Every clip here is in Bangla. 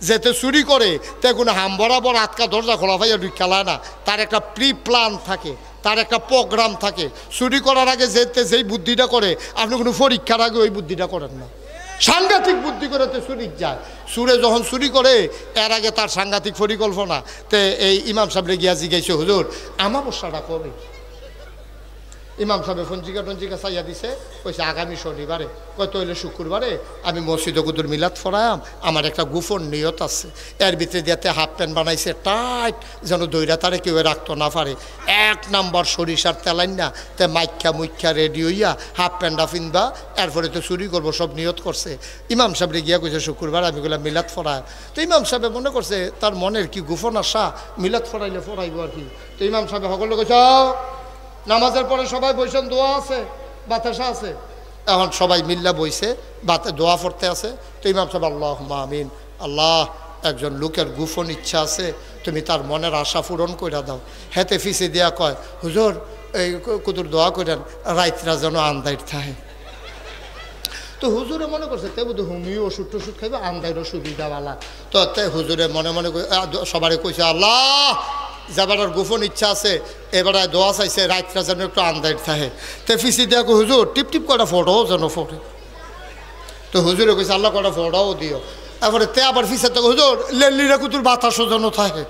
যেতে চুরি করে তে কোনো হাম বরাবর আটকা দরজা খোলা ভাইয়া খেলায় না, তার একটা প্রি প্ল্যান থাকে, তার একটা প্রোগ্রাম থাকে। চুরি করার আগে যেতে যেই বুদ্ধিটা করে আপনি কোনো পরীক্ষার আগে ওই বুদ্ধিটা করেন না, সাংঘাতিক বুদ্ধি করে তো চুরি যায়। সুরে যখন চুরি করে এর আগে তার সাংঘাতিক পরিকল্পনা। তে এই ইমাম সাহেবরে গিয়া জিজ্ঞাসা, হুজুর আমাবস্যাটা কবে? ইমাম সাহেব ফঞ্জিকা টঞ্জিকা চাইয়া দিছে, কইছে আগামী শনিবারে। কত হইলে শুক্রবারে আমি মসজিদে কুদুর মিলাদ ফরায়াম, আমার একটা গোপন নিয়ত আছে। এর ভিতরে দিয়াতে হাফ প্যান্ট বানাইছে টাইট, যেন দইরা তারে কেউ রাখতে না পারে। 1 নাম্বার সরিষার তেলাইন না, তে মাইখ্যা মুখ্যা রেডি হইয়া হাফ প্যান্টটা ফিনবা, এরপরে তো চুরি করবো সব নিয়ত করছে। ইমাম সাহেবরে গিয়া কইছে শুক্রবার আমি গুলা মিলাদ ফরায়াম। তো ইমাম সাহেব মনে করছে তার মনের কি গোপন আশা, মিলাদ ফরাইলে ফরাইব আর কি। তো ইমাম সাহেব সকলে কইছে নামাজের পরে সবাই বইছেন, দোয়া আছে, বাতাসা আছে। এখন সবাই মিল্লা বইছে, বাতে দোয়া পড়তে আছে। তো ইমাম সাহেব আল্লাহুম্মা আমিন, আল্লাহ একজন লোকের গোপন ইচ্ছা আছে, তুমি তার মনের আশা পূরণ করে দাও। হেতে ফিসে দিয়া কয়, হুজুর এই কুতুর দোয়া করেন রাইতরা যেন আন্দাইর থাকে। তো হুজুরে মনে করছে তে বুধ হুমিও ওষুধ টষুধ খাইবে, আন্দাইরও সুবিধাওয়ালা। তো তে হুজুরে মনে মনে সবারই কইছে আল্লাহ যাবার গোপন ইচ্ছা আছে, এবারে দোয়া চাইছে রাতটা যেন একটু আন্দাইর থাকে। তে ফিসি দেখো হুজুর টিপ টিপ কটা ফটোও যেন ফটো। তো হুজুরে কইছে আল্লাহ কটা ফটোও দিও। তারপরে তে আবার ফিসে তো হুজুর লেলিরা কুতুর বাতাসও যেন থাকে।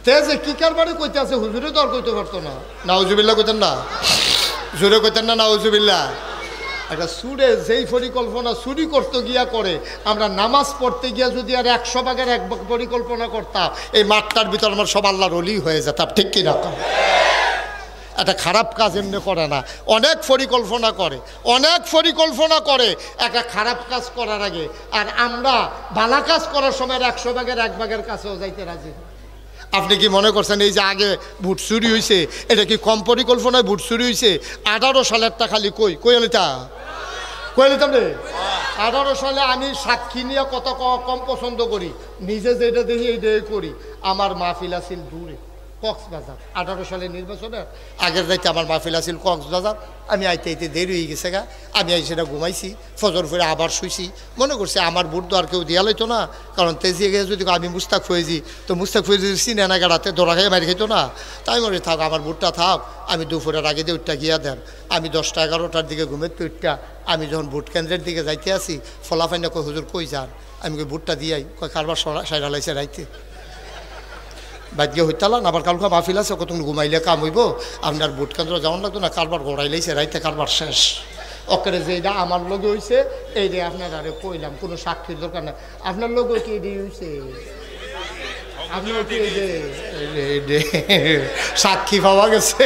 তে যে কি কারবারে কইতে আছে হুজুরে তো আর কইতে পারতো না। নাউজুবিল্লাহ কইতেন না, জোরে কইতেন না নাউজুবিল্লাহ। একটা সুরে যেই পরিকল্পনা চুরি করতে গিয়া করে, আমরা নামাজ পড়তে গিয়া যদি আর 100 ভাগের 1 ভাগ পরিকল্পনা করতাম, এই মাঠটার ভিতর আমার সব আল্লাহর ওলি হয়ে যেতাম। ঠিক কিনা? একটা খারাপ কাজ এমনি করে না, অনেক পরিকল্পনা করে, অনেক পরিকল্পনা করে একটা খারাপ কাজ করার আগে। আর আমরা ভালো কাজ করার সময় 100 ভাগের 1 ভাগের কাছেও যাইতে রাজি। আপনি কি মনে করছেন এই যে আগে ভোট চুরি হয়েছে এটা কি কম পরিকল্পনায় ভোট চুরি হয়েছে? 18 সালেরটা খালি কই কইলিতা কইলিতাম রে। 18 সালে আমি সাক্ষী নিয়ে কত কম পছন্দ করি, নিজে যেটা দেখি এইটাই করি। আমার মাহফিল আছিল দূরে কক্সবাজার, 18 সালে নির্বাচনের আগের রাইতে আমার মাহফিল আছিল কক্সবাজার। আমি আইতে আইতে দেরি হয়ে গেছে গা, আমি আই সেটা ঘুমাইছি, ফজর ফিরে আবার শুইছি। মনে করছি আমার বুট তো আর কেউ দিয়া লইতো না, কারণ তেজিয়ে গেছে যদি আমি মুস্তাক ফয়েজি, তো মুস্তাক ফয়েজি চিনে না গাড়াতে দৌড়া খাইয়ে মারি খেতো না। তাই মনে থাক আমার বুটটা থাক, আমি দুপুরের আগে দিয়ে উঠটা গিয়া দেন। আমি 10টা 11টার দিকে ঘুমের তো উঠটা আমি যখন ভোট কেন্দ্রের দিকে যাইতে আসি, ফলাফাইনা কই হুজুর কই যান? আমি কই ভোটটা দিয়াই। কয় কারবার সাইড হালাইছে রাইতে বাদ্য হইতালান, আবার কালকে মাহফিল আছে, কত ঘুমাইলে কাম হইব, আপনার ভোট কেন্দ্র যেমন লাগতো না, কারবার গড়াইলেছে রাইতে, কারবার শেষ। অকেরে যেটা আমার লগে হয়েছে এইটা আপনার আরে কইলাম, কোনো সাক্ষীর দরকার নাই। আপনার লগে কি এটি হয়েছে? আপনার কি সাক্ষী পাওয়া গেছে?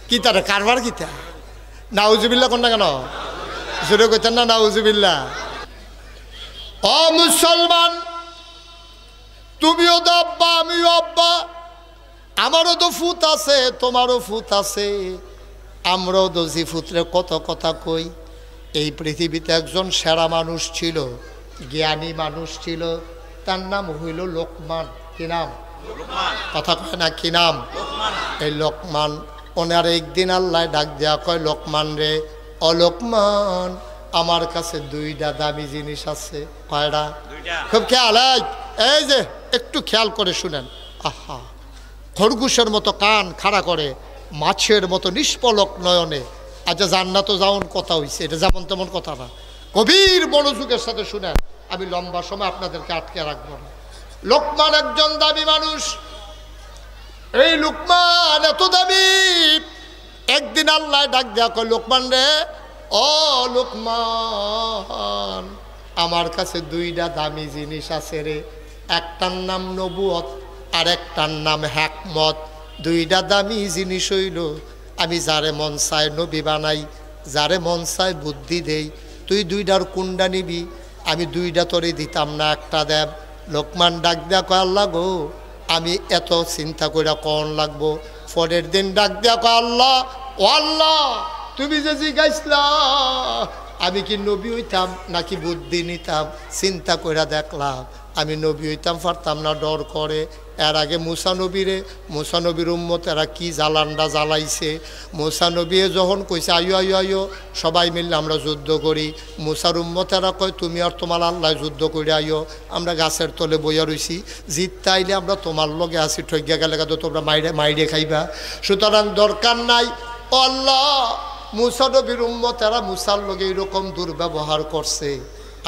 কি তারা কারবার কিতা? নাউজুবিল্লাহ কোন না কেন জোরে কইতেন না নাউজুবিল্লাহ। ও মুসলমান, তুমিও তো আব্বা আমিও আব্বা, আমারও তো ফুত আছে তোমারও ফুত আছে, আমরাও তো জি ফুতরে কত কথা কই। এই পৃথিবীতে একজন সেরা মানুষ ছিল, জ্ঞানী মানুষ ছিল, তার নাম হইল লোকমান। কি নাম? কথা কয় না কি নাম? এই লোকমান। ওনার একদিন আল্লাহ ডাক দেয়া কয়, লোকমান রে, ও লোকমান, আমার কাছে 2টা দামি জিনিস আছে। কয়টা? খুব খেয়াল, এই যে একটু খেয়াল করে শুনেন। আহা, খরগোশের মতো কান খাড়া করে, মাছের মতো নিষ্পলক নয়নে। আচ্ছা জান্নাত যাওন কথা হইছে, এটা যেমন তেমন কথা না, গভীর মনোযোগের সাথে শুনেন, আমি লম্বা সময় আপনাদেরকে আটকে রাখবো না। লোকমান একজন দামি মানুষ। এই লোকমান এত দামি, একদিন আল্লাহ ডাক দেয়া কয়, লোকমান রে, ও লোকমান, আমার কাছে 2টা দামি জিনিস আছে রে। একটার নাম নবুয়ত আর একটার নাম হিকমত। 2টা দামি জিনিস হইল, আমি যারে মন চায় নবী বানাই, যারে মন চায় বুদ্ধি দেই। তুই 2টার কোনটা নিবি? আমি 2টা তোরে দিতাম না, একটা দেব। লোকমান ডাক দেয়া কয়, আল্লাহ গো, আমি এত চিন্তা করে কোন লাগবো? পরের দিন ডাক দেয়া কয়, আল্লাহ, ও আল্লাহ, তুমি যে জিজ্ঞাসলা আমি কি নবী হইতাম নাকি বুদ্ধি নিতাম? চিন্তা কইরা দেখলাম আমি নবী হইতাম পারতাম না, ডর করে। এর আগে মুসা নবীর উম্মতেরা কি জ্বালানটা জ্বালাইছে। মুসা নবী যখন কইছে আয়ো আয়ো আয়ো সবাই মিললে আমরা যুদ্ধ করি, মুসার উম্মতেরা কয় তুমি আর তোমার আল্লাহ যুদ্ধ করে আইও, আমরা গাছের তলে বইয়া রইছি, জিততে আইলে আমরা তোমার লগে আসি, ঠগিয়া গেলে তো তোমরা মাইরে খাইবা, সুতরাং দরকার নাই। আল্লাহ মুসা নবীর উম্মতেরা মুসার লগে এরকম দুর্ব্যবহার করছে,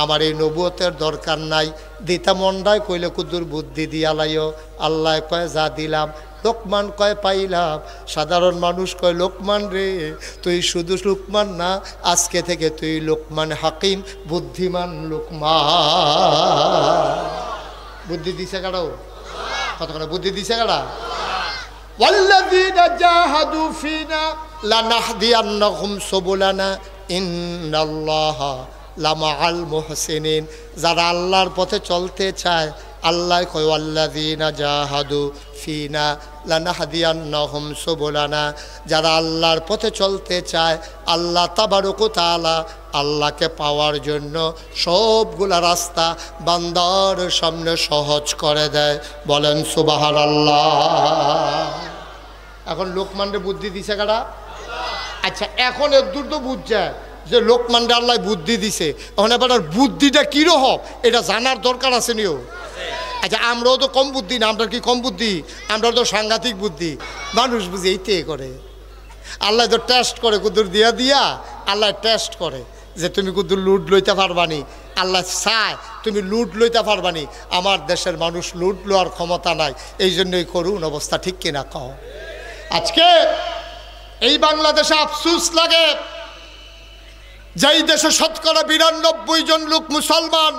আমার এই নবুয়তের দরকার নাই, দিতা মন্ডায় কইলে কুদুর বুদ্ধি দিয়া লাইও। আল্লাহ কয় যা দিলাম। লোকমান কয় পাইলাম। সাধারণ মানুষ কয় লোকমান রে তুই শুধু লোকমান না, আজকে থেকে তুই লোকমান হাকিম, বুদ্ধিমান লোকমান। বুদ্ধি দিছে কারাও কতক্ষণ বুদ্ধি দিছে কারা? ওয়াল্লাযীনা জাহাদু ফিনা লানাহদিয়ান্নাহুম সুবুলানা ইন্নাল্লাহা লামাআল মুহসিনিন। যারা আল্লাহর পথে চলতে চায়, আল্লাহ কয় ওয়াল্লাযীনা জাহাদু ফিনা লানাহদিয়ান্নাহুম সুবুলানা, যারা আল্লাহর পথে চলতে চায়, আল্লাহ তাবারক ওয়া তাআলা আল্লাহকে পাওয়ার জন্য সবগুলা রাস্তা বান্দার সামনে সহজ করে দেয়। বলেন সুবহানাল্লাহ। এখন লোকমানরে বুদ্ধি দিছে কারা? আচ্ছা, এখন এর দূর তো বুঝছে যে লোকমানরে আল্লাহ বুদ্ধি দিছে, এখন এবার বুদ্ধিটা কীরকম এটা জানার দরকার আছে নিও। আচ্ছা, আমরাও তো কম বুদ্ধি না, আমরা কি কম বুদ্ধি? আমরা তো সাংঘাতিক বুদ্ধি। মানুষ বুঝি এইতে করে, আল্লাহ তো টেস্ট করে, কুদুর দিয়া দিয়া আল্লাহ টেস্ট করে যে তুমি কুদুর লুট লইতে পারবানি। আল্লাহ চায় তুমি লুট লইতে পারবানি। আমার দেশের মানুষ লুট লওয়ার ক্ষমতা নাই, এই জন্যই করুন অবস্থা, ঠিক কিনা কও? আজকে এই বাংলাদেশে আফসোস লাগে, যেই দেশে শতকরা ৯২ জন লোক মুসলমান,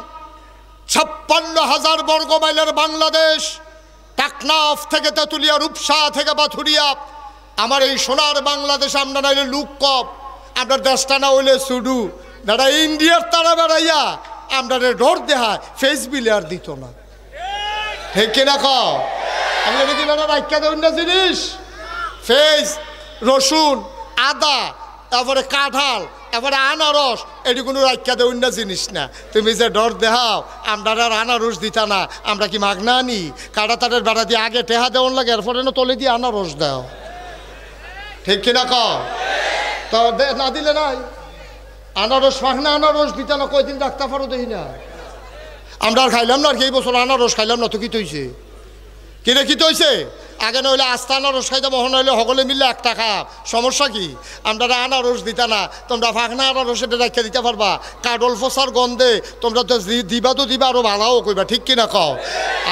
৫৬,০০০ বর্গ মাইলের বাংলাদেশ, টাকনাফ থেকে তেঁতুলিয়া, রূপসা থেকে বাথুরিয়া, আমার এই সোনার বাংলাদেশ, আমরা নাইলে লুক কপ, আমরা দেশটা না হইলে সুডু দাদা ইন্ডিয়ার তারা বেড়াইয়া আমরা ডর দেহায় ফেস বিলে আর দিত না, ঠিক কিনা কও? আমি দেখি না রাখা দেবেন না জিনিস, ফেস, রসুন, আদা, তারপরে কাঁঠাল, এবারে আনারস, এটি কোনো রাখা দেবেন না জিনিস না। তুমি যে ডর দেহাও, আমরা আর আনারস দিতা না, আমরা কি মাগনা আনি? কাটা তাদের বেড়া দিয়ে আগে টেহা দেওয়ান লাগে, এরপরে না তলে দিয়ে আনারস দাও, ঠিক কিনা কও? তো না দিলে নাই আনারস, ফাঁকনা আনারস দিতা না, কয়দিন রাখতে পারো দেখি না। আমরা আর খাইলাম না, আর কি এই বছর আনারস খাইলাম না, তো কি তৈছে? কিনে কি তৈছে? আগে নইলে আস্তা আনারস খাইতে, মহন হইলে সকলে মিললে একটা খাপ, সমস্যা কি? আমরা আনারস দিতা না, তোমরা ফাঁকনা আনারস এটা রাখিয়া দিতে পারবা, কাডল ফসার গন্ধে তোমরা তো দিবা, তো দিবা আরো ভালোও কইবা, ঠিক কিনা কও?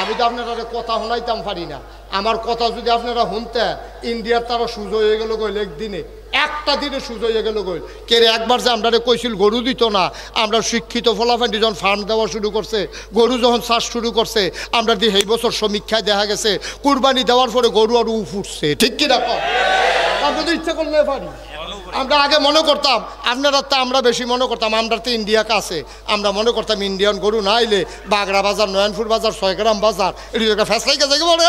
আমি তো আপনারা কথা শোনাইতাম পারি না, আমার কথা যদি আপনারা শুনতে, ইন্ডিয়ার তারা সুযোগ হয়ে গেল গইল, একদিনে একটা দিনে সুযোগ হয়ে গেল গইল। কে একবার যে আমরা কইছিল গরু দিত না, আমরা শিক্ষিত ফলাফান্ডি যখন ফার্ম দেওয়া শুরু করছে, গরু যখন চাষ শুরু করছে, আমরা দিয়ে এই বছর সমীক্ষায় দেখা গেছে কুরবানি দেওয়ার পরে গরু আরও উঠছে, ঠিক কিনা কম? আমরা তো ইচ্ছা করলে পারি। আমরা আগে মনে করতাম, আপনারা তো আমরা বেশি মনে করতাম, আমরা তো ইন্ডিয়া কাছে, আমরা মনে করতাম ইন্ডিয়ান গরু না আইলে বাগড়া বাজার, নয়নপুর বাজার, ৬ গ্রাম বাজার, এটি একটা ফেসলাই গেছে বলে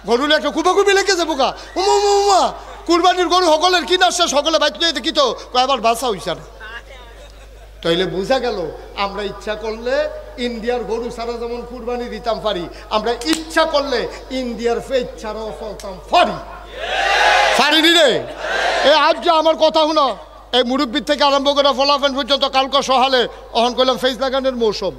গরু একটা কুপাকুপি লেগে যাবো গা, উমা কুরবানির গরু সকলের কিনা আসছে, সকলে বাইক নিয়ে দেখি তো কয়বার বাসা হইছে না। তাইলে বোঝা গেল আমরা ইচ্ছা করলে ইন্ডিয়ার গরু ছাড়া যেমন কুরবানি দিতাম পারি, আমরা ইচ্ছা করলে ইন্ডিয়ার ফেজ ছাড়াও চলতাম পারিনি রে। আজ যে আমার কথা শুনো, এই মুরব্বীর থেকে আরম্ভ করে ফলাফেন পর্যন্ত কালকে সহালে অহন করলাম ফেজ লাগানোর মৌসুম।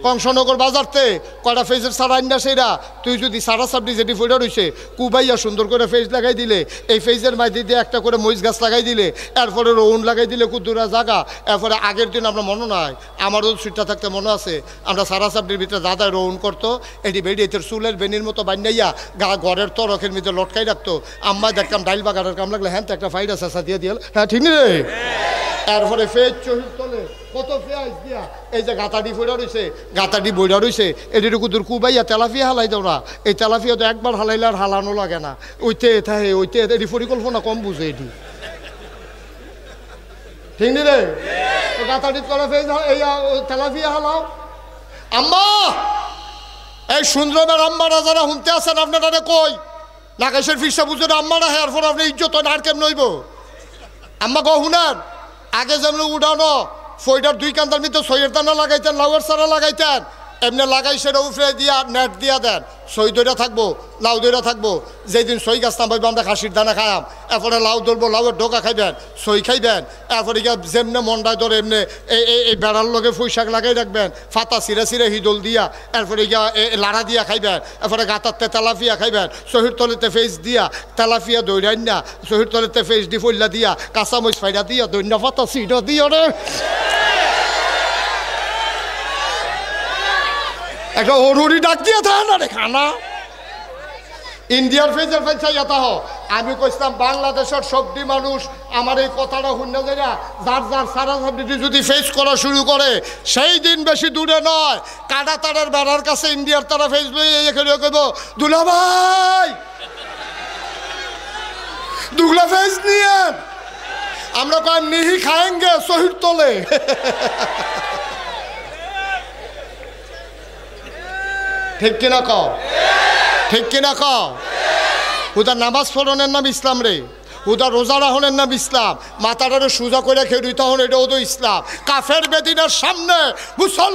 কংসনগর বাজারতে কয়টা ফেজের সারা আইনা সেইরা, তুই যদি সারা সাবডি যেটি ফুটা রয়েছে কুবাইয়া সুন্দর করে ফেজ লাগাই দিলে, এই ফেজের মাঝে দিয়ে একটা করে মরিচ গাছ লাগাই দিলে, এরপরে রৌন লাগাই দিলে কুদ্দুরা জাগা, এরপরে আগের দিন আমরা মনে নাই, আমারও সুইটটা থাকতে মনে আছে, আমরা সারা সাবডির ভিতরে দাদায় রৌন করতো, এটি বেরিয়ে এদের চুলের বেনির মতো বান্যাইয়া ঘরের তরকের ভিতরে লটকাই রাখতো। আম্মায় দেখতাম ডাইল বাগানের কাম লাগলে হ্যাঁ তো একটা ফাইডা চেঁচা দিয়ে দিয়ে, হ্যাঁ ঠিক রে। এরপরে ফেজ চহির তলে কত পেঁয়াজ দিয়া এই যে গাতাডি ফইরা রয়েছে, গাতাডি বইরা রয়েছে, এটির কুদুর কুবাইয়া তেলাফিয়া হালাই দাও না, এই তেলাফিয়া তো একবার হালাইলে আর হালানো লাগে না, ওইতে থাকে ওইতে, এটি পরিকল্পনা কম বুঝে এটি, ঠিক নি রে? গাতাডিত করা ফেজ এই তেলাফিয়া হালাও। আম্মা, এই সুন্দরমের আম্মারা যারা শুনতে আছেন, আপনারা কই নাগেশের ফিসা বুঝে আম্মারা হেয়ার পর আপনি ইজ্জত আর কেমন হইব? আম্মা গো শুনেন, আগে যেমন উঠানো ফইটার 2 কান্দার ভিতরে সইয়ের দানা লাগাইতেন, লাউয়ের চারা লাগাইতেন, এমনি লাগাই সেটা উপরে দিয়া নেট দিয়া দেন, সই দইরা থাকবো, লাউ দইরা থাকবো। যেদিন সই গাছ নামাইবো আমরা খাসির দানা খাইয়াম, এরপরে লাউ ধরবো, লাউয়ের ডোকা খাইবেন, সই খাইবেন, এরপরে গিয়া যেমনে মন্ডায় ধরে এমনি এই বেড়ার লগে পুঁই শাক লাগাই রাখবেন, ফাতা চিরা চিরা হিদল দিয়া, এরপরে গিয়া লাড়া দিয়া খাইবেন, এরপরে গাতারতে তেলাপিয়া খাইবেন, শহীদ তলেতে ফেস দিয়া তেলাপিয়া দৈরাইন না, শহীদ তলেতে ফেস দি ফল্লা দিয়া, কাঁচামরিচ ফাইডা দিয়া, দৈন্য ফাতা চিরা দিয়া রে একটা অরুরি ডাক দিয়ে থাকে না রে খানা। ইন্ডিয়ার ফেজের ফেজ চাইয়াতা হ। আমি কইতাম বাংলাদেশের সবটি মানুষ আমার এই কথাটা শুনে যায় না, যার যার সারা সাবডিটি যদি ফেস করা শুরু করে সেই দিন বেশি দূরে নয়, কাটা তারের বেড়ার কাছে ইন্ডিয়ার তারা ফেস এখানে কইব দুলা ভাই দুগলা ফেস নিয়ে আমরা কয় নিহি খায়েঙ্গে শহীদ তোলে। ঠিক কিনা কও, ঠিক কিনা কও? হুদা নামাজ পড়নের নাম ইসলাম রে, হুদা রোজা রাখনের নাম ইসলাম, মাথাটারে সোজা করে খেয়ে দিতে হন, এটাও তো ইসলাম। কাফের বেদিনের সামনে মুসলমান